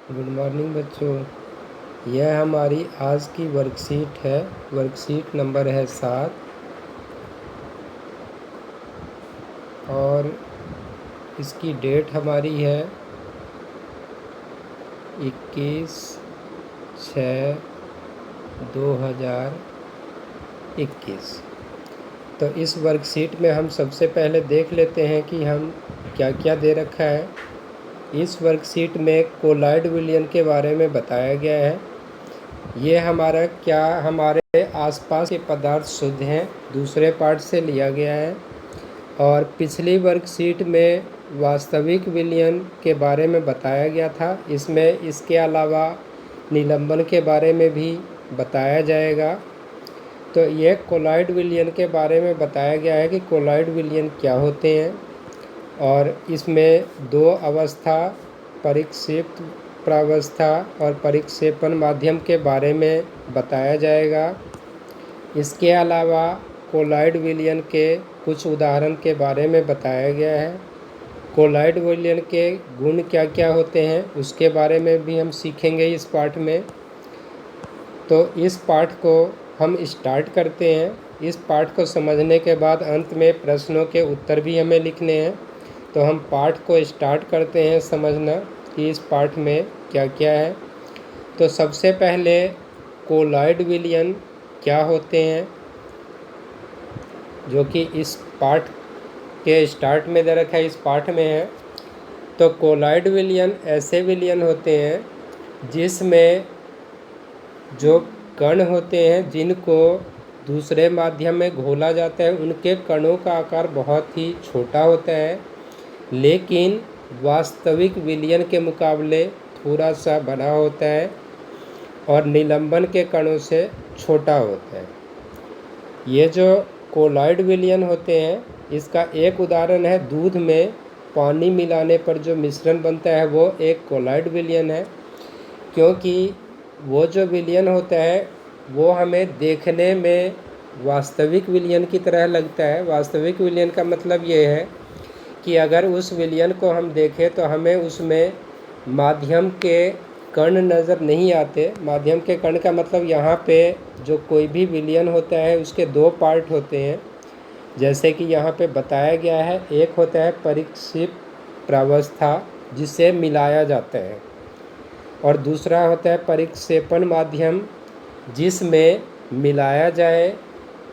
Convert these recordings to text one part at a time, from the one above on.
Good morning बच्चों। यह हमारी आज की वर्कशीट है। वर्कशीट नंबर है 7 और इसकी डेट हमारी है 21/6/2021। तो इस वर्कशीट में हम सबसे पहले देख लेते हैं कि हम क्या क्या दे रखा है। इस वर्कशीट में कोलॉइड विलयन के बारे में बताया गया है। ये हमारे आसपास के पदार्थ शुद्ध हैं, दूसरे पार्ट से लिया गया है। और पिछली वर्कशीट में वास्तविक विलयन के बारे में बताया गया था। इसमें इसके अलावा निलंबन के बारे में भी बताया जाएगा। तो ये कोलॉइड विलयन के बारे में बताया गया है कि कोलॉइड विलयन क्या होते हैं। और इसमें दो अवस्था, परिक्षेप प्रावस्था और परिक्षेपण माध्यम के बारे में बताया जाएगा। इसके अलावा कोलॉइड विलयन के कुछ उदाहरण के बारे में बताया गया है। कोलॉइड विलयन के गुण क्या क्या होते हैं उसके बारे में भी हम सीखेंगे इस पाठ में। तो इस पाठ को हम स्टार्ट करते हैं। इस पाठ को समझने के बाद अंत में प्रश्नों के उत्तर भी हमें लिखने हैं। तो हम पाठ को स्टार्ट करते हैं समझना कि इस पाठ में क्या क्या है। तो सबसे पहले कोलॉइड विलयन क्या होते हैं, जो कि इस पाठ के स्टार्ट में दे रखा है, इस पाठ में है। तो कोलॉइड विलयन ऐसे विलयन होते हैं जिसमें जो कण होते हैं जिनको दूसरे माध्यम में घोला जाता है, उनके कणों का आकार बहुत ही छोटा होता है, लेकिन वास्तविक विलयन के मुकाबले थोड़ा सा बड़ा होता है और निलंबन के कणों से छोटा होता है। ये जो कोलॉइड विलयन होते हैं, इसका एक उदाहरण है दूध में पानी मिलाने पर जो मिश्रण बनता है वो एक कोलॉइड विलयन है। क्योंकि वो जो विलयन होता है वो हमें देखने में वास्तविक विलयन की तरह लगता है। वास्तविक विलयन का मतलब ये है कि अगर उस विलयन को हम देखें तो हमें उसमें माध्यम के कण नज़र नहीं आते। माध्यम के कण का मतलब यहाँ पे जो कोई भी विलयन होता है उसके दो पार्ट होते हैं, जैसे कि यहाँ पे बताया गया है। एक होता है परिक्षेप प्रावस्था जिसे मिलाया जाता है, और दूसरा होता है परिक्षेपण माध्यम जिसमें मिलाया जाए।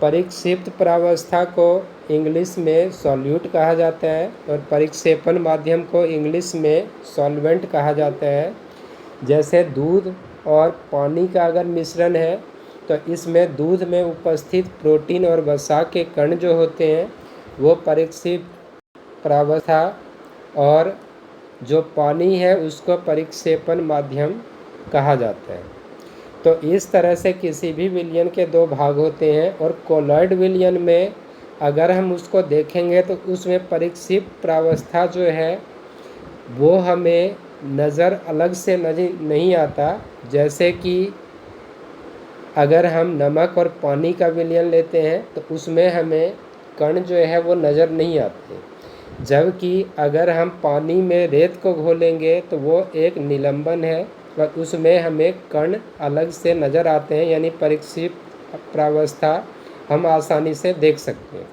परिक्षिप्त प्रावस्था को इंग्लिश में सॉल्यूट कहा जाता है और परिक्षेपण माध्यम को इंग्लिश में सॉल्वेंट कहा जाता है। जैसे दूध और पानी का अगर मिश्रण है तो इसमें दूध में उपस्थित प्रोटीन और वसा के कण जो होते हैं वो परिक्षिप्त प्रावस्था, और जो पानी है उसको परिक्षेपण माध्यम कहा जाता है। तो इस तरह से किसी भी विलयन के दो भाग होते हैं, और कोलॉइड विलयन में अगर हम उसको देखेंगे तो उसमें परिक्षेप प्रावस्था जो है वो हमें नज़र अलग से नहीं आता। जैसे कि अगर हम नमक और पानी का विलयन लेते हैं तो उसमें हमें कण जो है वो नज़र नहीं आते, जबकि अगर हम पानी में रेत को घोलेंगे तो वो एक निलंबन है और उसमें हमें कण अलग से नज़र आते हैं, यानी परिक्षेप प्रावस्था हम आसानी से देख सकते हैं।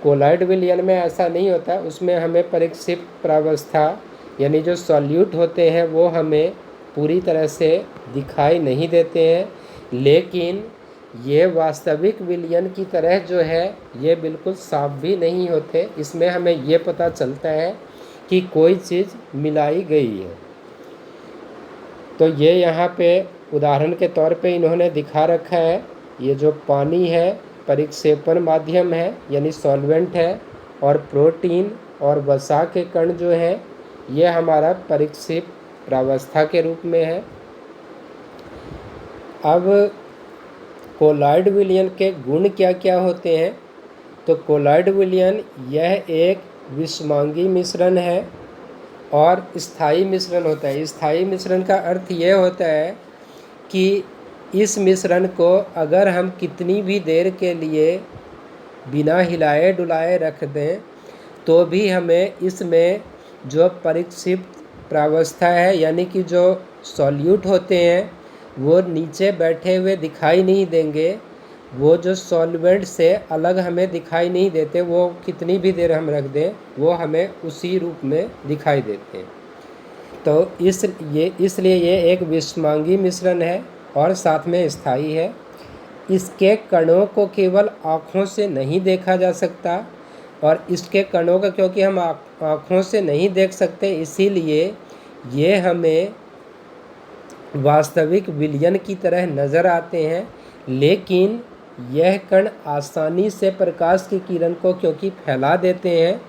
कोलॉइड विलयन में ऐसा नहीं होता। उसमें हमें परिक्षेप प्रावस्था यानी जो सॉल्यूट होते हैं वो हमें पूरी तरह से दिखाई नहीं देते हैं, लेकिन ये वास्तविक विलयन की तरह जो है ये बिल्कुल साफ भी नहीं होते। इसमें हमें ये पता चलता है कि कोई चीज़ मिलाई गई है। तो ये यहाँ पे उदाहरण के तौर पे इन्होंने दिखा रखा है। ये जो पानी है परिक्षेपण माध्यम है यानी सॉल्वेंट है, और प्रोटीन और वसा के कण जो है ये हमारा परिक्षेप प्रावस्था के रूप में है। अब कोलॉइड विलयन के गुण क्या क्या होते हैं। तो कोलॉइड विलयन यह एक विषमांगी मिश्रण है और स्थायी मिश्रण होता है। स्थायी मिश्रण का अर्थ यह होता है कि इस मिश्रण को अगर हम कितनी भी देर के लिए बिना हिलाए डुलाए रख दें तो भी हमें इसमें जो परिक्षिप्त प्रावस्था है यानी कि जो सॉल्यूट होते हैं वो नीचे बैठे हुए दिखाई नहीं देंगे, वो जो सॉल्वेंट से अलग हमें दिखाई नहीं देते, वो कितनी भी देर हम रख दें वो हमें उसी रूप में दिखाई देते हैं। तो इसलिए ये एक विषमांगी मिश्रण है और साथ में स्थायी है। इसके कणों को केवल आँखों से नहीं देखा जा सकता, और इसके कणों का क्योंकि हम आँखों से नहीं देख सकते, इसीलिए ये हमें वास्तविक विलयन की तरह नज़र आते हैं। लेकिन यह कण आसानी से प्रकाश की किरण को क्योंकि फैला देते हैं,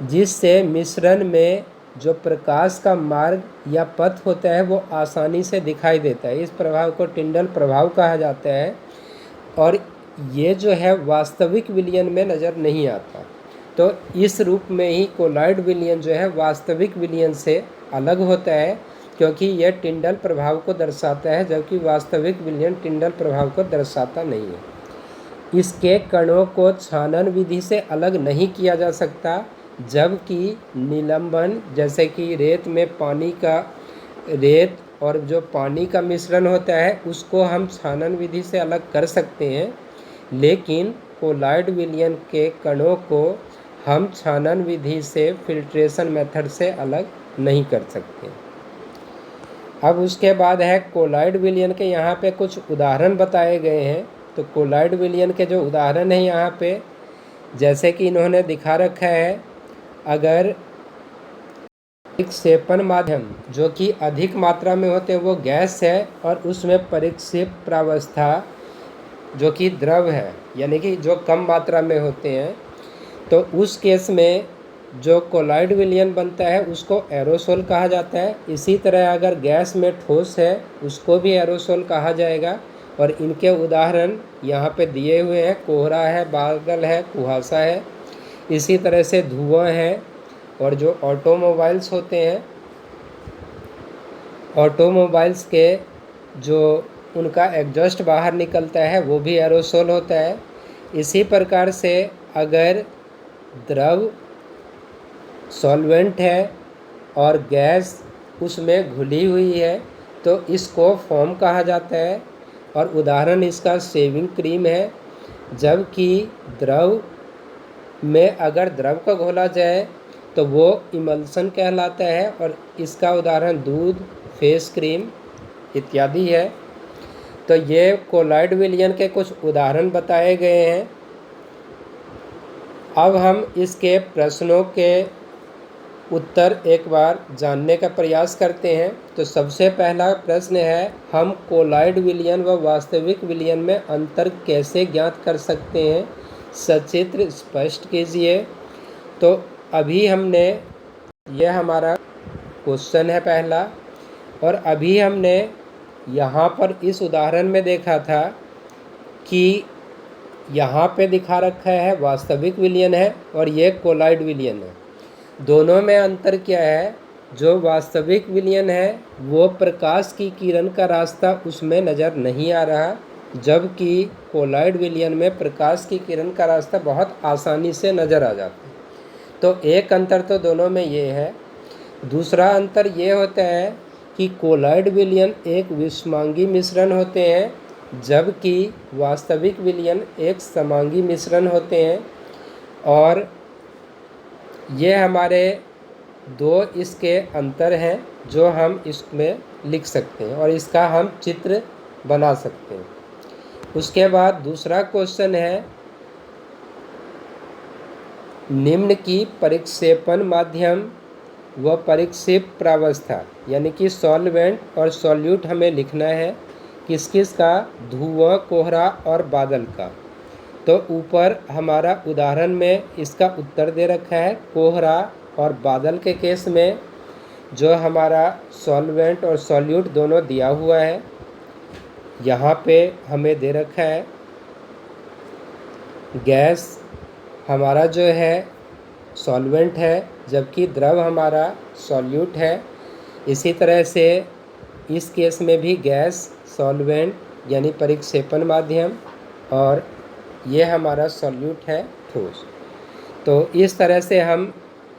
जिससे मिश्रण में जो प्रकाश का मार्ग या पथ होता है वो आसानी से दिखाई देता है। इस प्रभाव को टिंडल प्रभाव कहा जाता है, और ये जो है वास्तविक विलयन में नज़र नहीं आता। तो इस रूप में ही कोलॉइड विलयन जो है वास्तविक विलयन से अलग होता है, क्योंकि यह टिंडल प्रभाव को दर्शाता है, जबकि वास्तविक विलयन टिंडल प्रभाव को दर्शाता नहीं है। इसके कणों को छानन विधि से अलग नहीं किया जा सकता, जबकि निलंबन, जैसे कि रेत में रेत और जो पानी का मिश्रण होता है उसको हम छानन विधि से अलग कर सकते हैं, लेकिन कोलॉइड विलयन के कणों को हम छानन विधि से फिल्ट्रेशन मेथड से अलग नहीं कर सकते। अब उसके बाद है कोलॉइड विलयन के यहाँ पे कुछ उदाहरण बताए गए हैं। तो कोलॉइड विलयन के जो उदाहरण हैं यहाँ पे, जैसे कि इन्होंने दिखा रखा है, अगर परिक्षेपण माध्यम जो कि अधिक मात्रा में होते हैं वो गैस है, और उसमें परिक्षेप प्रावस्था जो कि द्रव है, यानी कि जो कम मात्रा में होते हैं, तो उस केस में जो कोलॉइड विलयन बनता है उसको एरोसोल कहा जाता है। इसी तरह अगर गैस में ठोस है उसको भी एरोसोल कहा जाएगा, और इनके उदाहरण यहाँ पे दिए हुए हैं। कोहरा है, बादल है, कुहासा है, इसी तरह से धुआं है, और जो ऑटोमोबाइल्स होते हैं, ऑटोमोबाइल्स के जो उनका एग्जॉस्ट बाहर निकलता है वो भी एरोसोल होता है। इसी प्रकार से अगर द्रव सॉल्वेंट है और गैस उसमें घुली हुई है तो इसको फोम कहा जाता है, और उदाहरण इसका शेविंग क्रीम है। जबकि द्रव में अगर द्रव को घोला जाए तो वो इमल्सन कहलाता है, और इसका उदाहरण दूध, फेस क्रीम इत्यादि है। तो ये कोलॉइड विलयन के कुछ उदाहरण बताए गए हैं। अब हम इसके प्रश्नों के उत्तर एक बार जानने का प्रयास करते हैं। तो सबसे पहला प्रश्न है, हम कोलॉइड विलयन व वास्तविक विलयन में अंतर कैसे ज्ञात कर सकते हैं? सचित्र स्पष्ट कीजिए। तो अभी हमने, यह हमारा क्वेश्चन है पहला, और अभी हमने यहाँ पर इस उदाहरण में देखा था कि यहाँ पे दिखा रखा है वास्तविक विलयन है और ये कोलॉइड विलयन है। दोनों में अंतर क्या है? जो वास्तविक विलयन है वो प्रकाश की किरण का रास्ता उसमें नज़र नहीं आ रहा, जबकि कोलॉइड विलयन में प्रकाश की किरण का रास्ता बहुत आसानी से नज़र आ जाता है। तो एक अंतर तो दोनों में ये है। दूसरा अंतर ये होता है कि कोलॉइड विलयन एक विषमांगी मिश्रण होते हैं, जबकि वास्तविक विलयन एक समांगी मिश्रण होते हैं। और ये हमारे दो इसके अंतर हैं जो हम इसमें लिख सकते हैं, और इसका हम चित्र बना सकते हैं। उसके बाद दूसरा क्वेश्चन है, निम्न की परिक्षेपण माध्यम व परिक्षेप प्रावस्था, यानी कि सॉल्वेंट और सॉल्यूट हमें लिखना है। किस किस का? धुआं, कोहरा और बादल का। तो ऊपर हमारा उदाहरण में इसका उत्तर दे रखा है। कोहरा और बादल के केस में जो हमारा सॉल्वेंट और सॉल्यूट दोनों दिया हुआ है, यहाँ पे हमें दे रखा है। गैस हमारा जो है सॉल्वेंट है, जबकि द्रव हमारा सॉल्यूट है। इसी तरह से इस केस में भी गैस, सॉल्वेंट यानी परिक्षेपण माध्यम, और ये हमारा सॉल्यूट है ठोस। तो इस तरह से हम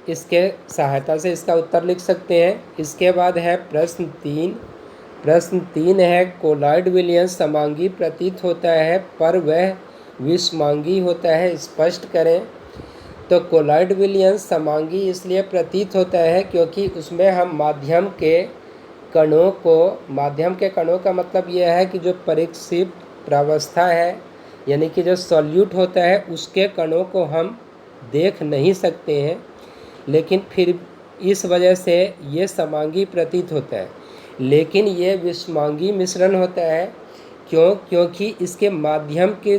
इसके सहायता से इसका उत्तर लिख सकते हैं। इसके बाद है प्रश्न 3। प्रश्न 3 है कोलॉइड विलयन समांगी प्रतीत होता है पर वह विषमांगी होता है, स्पष्ट करें। तो कोलॉइड विलयन समांगी इसलिए प्रतीत होता है क्योंकि उसमें हम माध्यम के कणों का मतलब यह है कि जो परिक्षिप्त प्रावस्था है यानी कि जो सॉल्यूट होता है उसके कणों को हम देख नहीं सकते हैं, लेकिन फिर इस वजह से ये समांगी प्रतीत होता है। लेकिन ये विषमांगी मिश्रण होता है क्योंकि इसके माध्यम के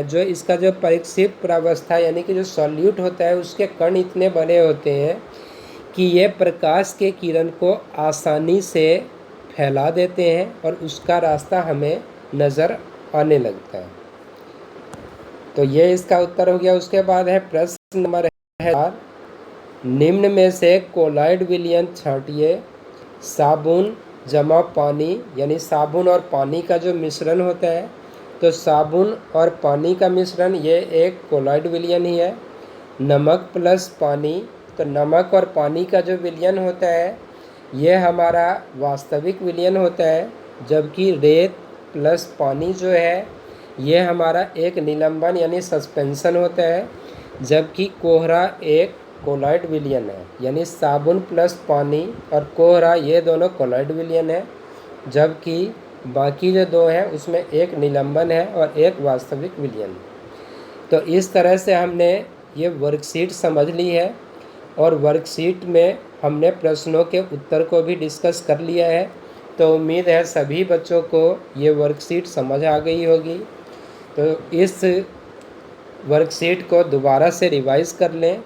जो इसका जो परिक्षिप्त प्रावस्था यानी कि जो सॉल्यूट होता है उसके कण इतने बड़े होते हैं कि ये प्रकाश के किरण को आसानी से फैला देते हैं और उसका रास्ता हमें नज़र आने लगता है। तो ये इसका उत्तर हो गया। उसके बाद है प्रश्न नंबर 4। निम्न में से कोलॉइड विलयन छांटिए। साबुन जमा पानी यानी साबुन और पानी का जो मिश्रण होता है, तो साबुन और पानी का मिश्रण ये एक कोलॉइड विलयन ही है। नमक प्लस पानी, तो नमक और पानी का जो विलयन होता है ये हमारा वास्तविक विलयन होता है, जबकि रेत प्लस पानी जो है ये हमारा एक निलंबन यानी सस्पेंशन होता है, जबकि कोहरा एक कोलॉइड विलयन है। यानी साबुन प्लस पानी और कोहरा ये दोनों कोलॉइड विलयन है, जबकि बाकी जो दो हैं उसमें एक निलंबन है और एक वास्तविक विलयन। तो इस तरह से हमने ये वर्कशीट समझ ली है और वर्कशीट में हमने प्रश्नों के उत्तर को भी डिस्कस कर लिया है। तो उम्मीद है सभी बच्चों को ये वर्कशीट समझ आ गई होगी। तो इस वर्कशीट को दोबारा से रिवाइज़ कर लें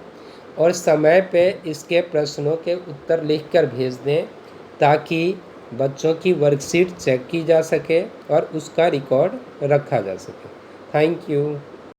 और समय पे इसके प्रश्नों के उत्तर लिखकर भेज दें ताकि बच्चों की वर्कशीट चेक की जा सके और उसका रिकॉर्ड रखा जा सके। Thank you.